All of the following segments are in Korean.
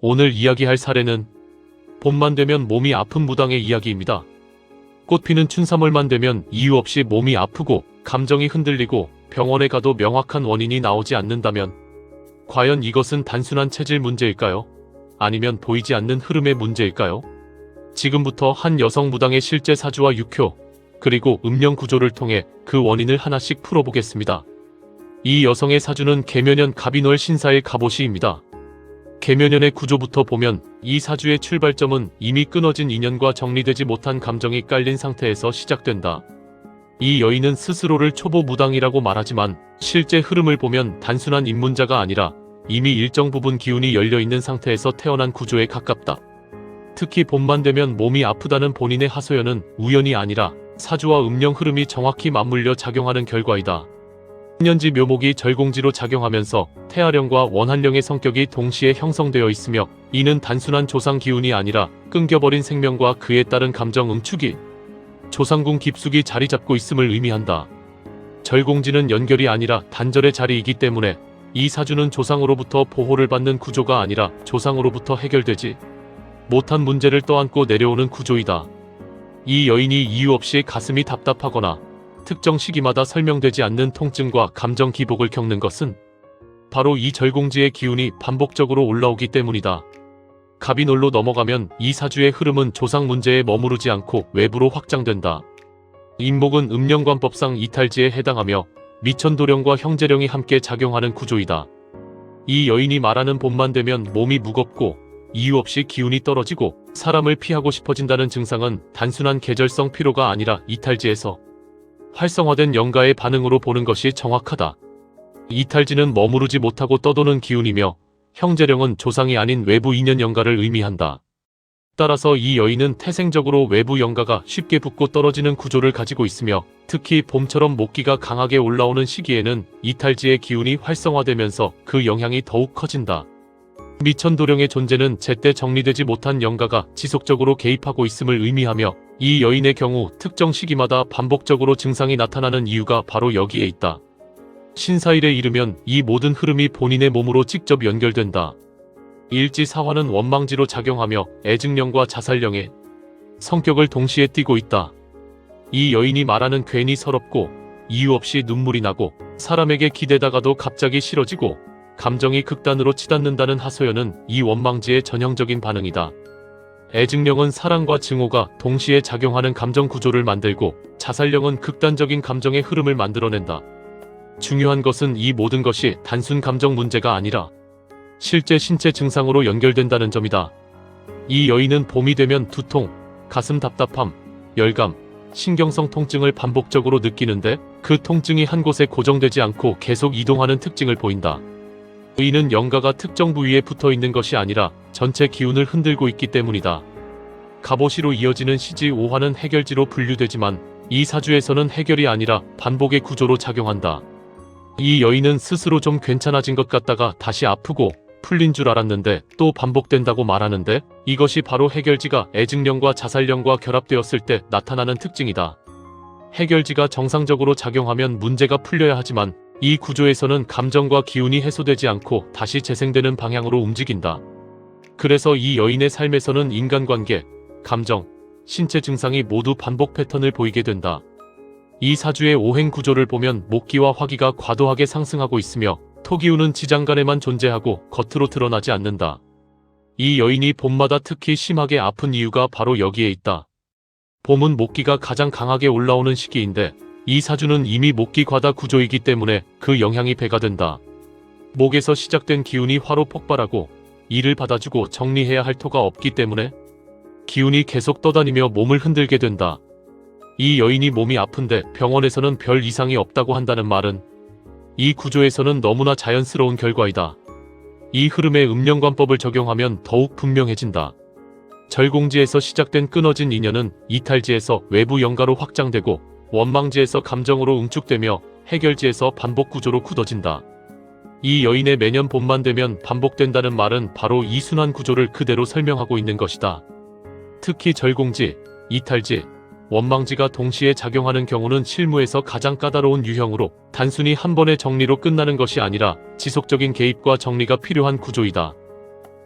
오늘 이야기할 사례는 봄만 되면 몸이 아픈 무당의 이야기입니다. 꽃피는 춘삼월만 되면 이유 없이 몸이 아프고 감정이 흔들리고 병원에 가도 명확한 원인이 나오지 않는다면 과연 이것은 단순한 체질 문제일까요? 아니면 보이지 않는 흐름의 문제일까요? 지금부터 한 여성 무당의 실제 사주와 육효, 그리고 음령 구조를 통해 그 원인을 하나씩 풀어보겠습니다. 이 여성의 사주는 계묘년 갑인월 신사의 갑옷이입니다. 계묘년의 구조부터 보면 이 사주의 출발점은 이미 끊어진 인연과 정리되지 못한 감정이 깔린 상태에서 시작된다. 이 여인은 스스로를 초보 무당이라고 말하지만 실제 흐름을 보면 단순한 입문자가 아니라 이미 일정 부분 기운이 열려있는 상태에서 태어난 구조에 가깝다. 특히 봄만 되면 몸이 아프다는 본인의 하소연은 우연이 아니라 사주와 음령 흐름이 정확히 맞물려 작용하는 결과이다. 신년지 묘목이 절공지로 작용하면서 태아령과 원한령의 성격이 동시에 형성되어 있으며 이는 단순한 조상 기운이 아니라 끊겨버린 생명과 그에 따른 감정 응축이 조상궁 깊숙이 자리 잡고 있음을 의미한다. 절공지는 연결이 아니라 단절의 자리이기 때문에 이 사주는 조상으로부터 보호를 받는 구조가 아니라 조상으로부터 해결되지 못한 문제를 떠안고 내려오는 구조이다. 이 여인이 이유 없이 가슴이 답답하거나 특정 시기마다 설명되지 않는 통증과 감정 기복을 겪는 것은 바로 이 절공지의 기운이 반복적으로 올라오기 때문이다. 갑인월로 넘어가면 이 사주의 흐름은 조상 문제에 머무르지 않고 외부로 확장된다. 인목은 음령관법상 이탈지에 해당하며 미천도령과 형제령이 함께 작용하는 구조이다. 이 여인이 말하는 봄만 되면 몸이 무겁고 이유 없이 기운이 떨어지고 사람을 피하고 싶어진다는 증상은 단순한 계절성 피로가 아니라 이탈지에서 활성화된 영가의 반응으로 보는 것이 정확하다. 이탈지는 머무르지 못하고 떠도는 기운이며 형제령은 조상이 아닌 외부 인연 영가를 의미한다. 따라서 이 여인은 태생적으로 외부 영가가 쉽게 붙고 떨어지는 구조를 가지고 있으며 특히 봄처럼 목기가 강하게 올라오는 시기에는 이탈지의 기운이 활성화되면서 그 영향이 더욱 커진다. 미천도령의 존재는 제때 정리되지 못한 영가가 지속적으로 개입하고 있음을 의미하며 이 여인의 경우 특정 시기마다 반복적으로 증상이 나타나는 이유가 바로 여기에 있다. 신사일에 이르면 이 모든 흐름이 본인의 몸으로 직접 연결된다. 일지사화는 원망지로 작용하며 애증령과 자살령의 성격을 동시에 띠고 있다. 이 여인이 말하는 괜히 서럽고 이유 없이 눈물이 나고 사람에게 기대다가도 갑자기 싫어지고 감정이 극단으로 치닫는다는 하소연은 이 원망지의 전형적인 반응이다. 애증령은 사랑과 증오가 동시에 작용하는 감정 구조를 만들고 자살령은 극단적인 감정의 흐름을 만들어낸다. 중요한 것은 이 모든 것이 단순 감정 문제가 아니라 실제 신체 증상으로 연결된다는 점이다. 이 여인은 봄이 되면 두통, 가슴 답답함, 열감, 신경성 통증을 반복적으로 느끼는데 그 통증이 한 곳에 고정되지 않고 계속 이동하는 특징을 보인다. 이는 영가가 특정 부위에 붙어있는 것이 아니라 전체 기운을 흔들고 있기 때문이다. 갑오시로 이어지는 시지 오화는 해결지로 분류되지만 이 사주에서는 해결이 아니라 반복의 구조로 작용한다. 이 여인은 스스로 좀 괜찮아진 것 같다가 다시 아프고 풀린 줄 알았는데 또 반복된다고 말하는데 이것이 바로 해결지가 애증령과 자살령과 결합되었을 때 나타나는 특징이다. 해결지가 정상적으로 작용하면 문제가 풀려야 하지만 이 구조에서는 감정과 기운이 해소되지 않고 다시 재생되는 방향으로 움직인다. 그래서 이 여인의 삶에서는 인간관계, 감정, 신체 증상이 모두 반복 패턴을 보이게 된다. 이 사주의 오행 구조를 보면 목기와 화기가 과도하게 상승하고 있으며 토기운은 지장간에만 존재하고 겉으로 드러나지 않는다. 이 여인이 봄마다 특히 심하게 아픈 이유가 바로 여기에 있다. 봄은 목기가 가장 강하게 올라오는 시기인데 이 사주는 이미 목기 과다 구조이기 때문에 그 영향이 배가 된다. 목에서 시작된 기운이 화로 폭발하고 이를 받아주고 정리해야 할 토가 없기 때문에 기운이 계속 떠다니며 몸을 흔들게 된다. 이 여인이 몸이 아픈데 병원에서는 별 이상이 없다고 한다는 말은 이 구조에서는 너무나 자연스러운 결과이다. 이 흐름에 음령관법을 적용하면 더욱 분명해진다. 절공지에서 시작된 끊어진 인연은 이탈지에서 외부 영가로 확장되고 원망지에서 감정으로 응축되며 해결지에서 반복 구조로 굳어진다. 이 여인의 매년 봄만 되면 반복된다는 말은 바로 이 순환 구조를 그대로 설명하고 있는 것이다. 특히 절공지, 이탈지, 원망지가 동시에 작용하는 경우는 실무에서 가장 까다로운 유형으로 단순히 한 번의 정리로 끝나는 것이 아니라 지속적인 개입과 정리가 필요한 구조이다.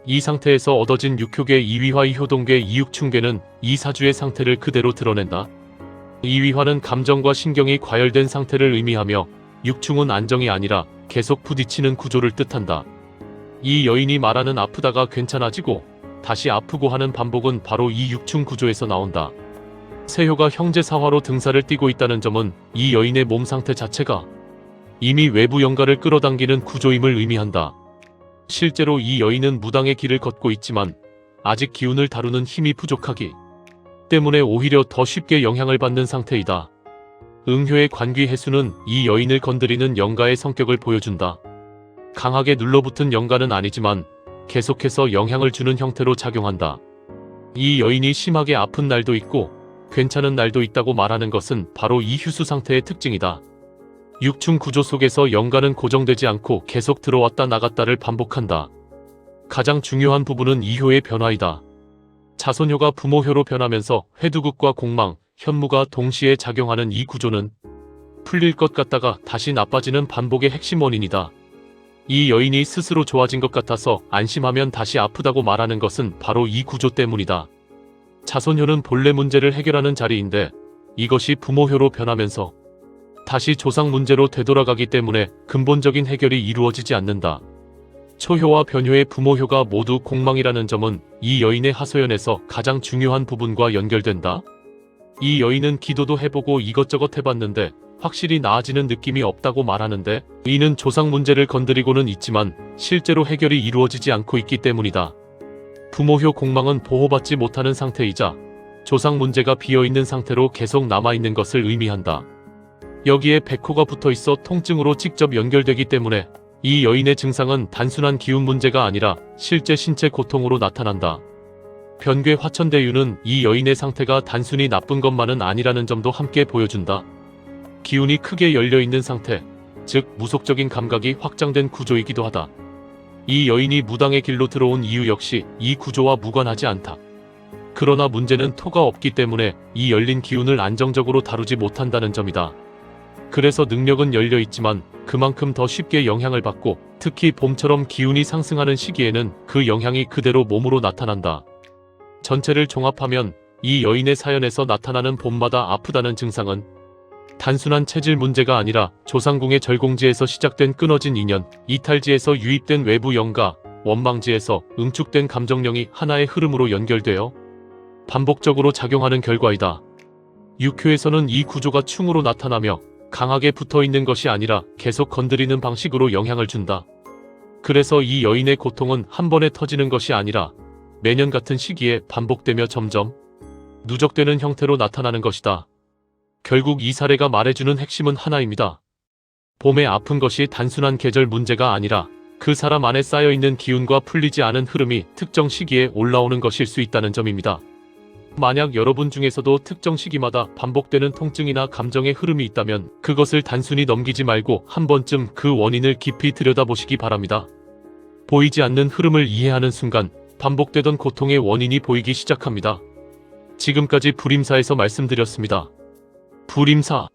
이 상태에서 얻어진 육효계 이위화 이효동계 이육충계는 이 사주의 상태를 그대로 드러낸다. 이위화는 감정과 신경이 과열된 상태를 의미하며 육충은 안정이 아니라 계속 부딪히는 구조를 뜻한다. 이 여인이 말하는 아프다가 괜찮아지고 다시 아프고 하는 반복은 바로 이 육충 구조에서 나온다. 세효가 형제사화로 등살을 띠고 있다는 점은 이 여인의 몸 상태 자체가 이미 외부 영가를 끌어당기는 구조임을 의미한다. 실제로 이 여인은 무당의 길을 걷고 있지만 아직 기운을 다루는 힘이 부족하기 때문에 오히려 더 쉽게 영향을 받는 상태이다. 응효의 관귀 해수는 이 여인을 건드리는 영가의 성격을 보여준다. 강하게 눌러붙은 영가는 아니지만 계속해서 영향을 주는 형태로 작용한다. 이 여인이 심하게 아픈 날도 있고 괜찮은 날도 있다고 말하는 것은 바로 이 휴수 상태의 특징이다. 육충 구조 속에서 영가는 고정되지 않고 계속 들어왔다 나갔다를 반복한다. 가장 중요한 부분은 이효의 변화이다. 자손효가 부모효로 변하면서 회두극과 공망, 현무가 동시에 작용하는 이 구조는 풀릴 것 같다가 다시 나빠지는 반복의 핵심 원인이다. 이 여인이 스스로 좋아진 것 같아서 안심하면 다시 아프다고 말하는 것은 바로 이 구조 때문이다. 자손효는 본래 문제를 해결하는 자리인데 이것이 부모효로 변하면서 다시 조상 문제로 되돌아가기 때문에 근본적인 해결이 이루어지지 않는다. 초효와 변효의 부모효가 모두 공망이라는 점은 이 여인의 하소연에서 가장 중요한 부분과 연결된다. 이 여인은 기도도 해보고 이것저것 해봤는데 확실히 나아지는 느낌이 없다고 말하는데 이는 조상 문제를 건드리고는 있지만 실제로 해결이 이루어지지 않고 있기 때문이다. 부모효 공망은 보호받지 못하는 상태이자 조상 문제가 비어있는 상태로 계속 남아있는 것을 의미한다. 여기에 백호가 붙어있어 통증으로 직접 연결되기 때문에 이 여인의 증상은 단순한 기운 문제가 아니라 실제 신체 고통으로 나타난다. 변괴 화천대유는 이 여인의 상태가 단순히 나쁜 것만은 아니라는 점도 함께 보여준다. 기운이 크게 열려있는 상태, 즉 무속적인 감각이 확장된 구조이기도 하다. 이 여인이 무당의 길로 들어온 이유 역시 이 구조와 무관하지 않다. 그러나 문제는 토가 없기 때문에 이 열린 기운을 안정적으로 다루지 못한다는 점이다. 그래서 능력은 열려있지만 그만큼 더 쉽게 영향을 받고 특히 봄처럼 기운이 상승하는 시기에는 그 영향이 그대로 몸으로 나타난다. 전체를 종합하면 이 여인의 사연에서 나타나는 봄마다 아프다는 증상은 단순한 체질 문제가 아니라 조상궁의 절공지에서 시작된 끊어진 인연, 이탈지에서 유입된 외부 영가, 원망지에서 응축된 감정령이 하나의 흐름으로 연결되어 반복적으로 작용하는 결과이다. 육효에서는 이 구조가 충으로 나타나며 강하게 붙어있는 것이 아니라 계속 건드리는 방식으로 영향을 준다. 그래서 이 여인의 고통은 한 번에 터지는 것이 아니라 매년 같은 시기에 반복되며 점점 누적되는 형태로 나타나는 것이다. 결국 이 사례가 말해주는 핵심은 하나입니다. 봄에 아픈 것이 단순한 계절 문제가 아니라 그 사람 안에 쌓여있는 기운과 풀리지 않은 흐름이 특정 시기에 올라오는 것일 수 있다는 점입니다. 만약 여러분 중에서도 특정 시기마다 반복되는 통증이나 감정의 흐름이 있다면 그것을 단순히 넘기지 말고 한 번쯤 그 원인을 깊이 들여다보시기 바랍니다. 보이지 않는 흐름을 이해하는 순간 반복되던 고통의 원인이 보이기 시작합니다. 지금까지 불임사에서 말씀드렸습니다. 불임사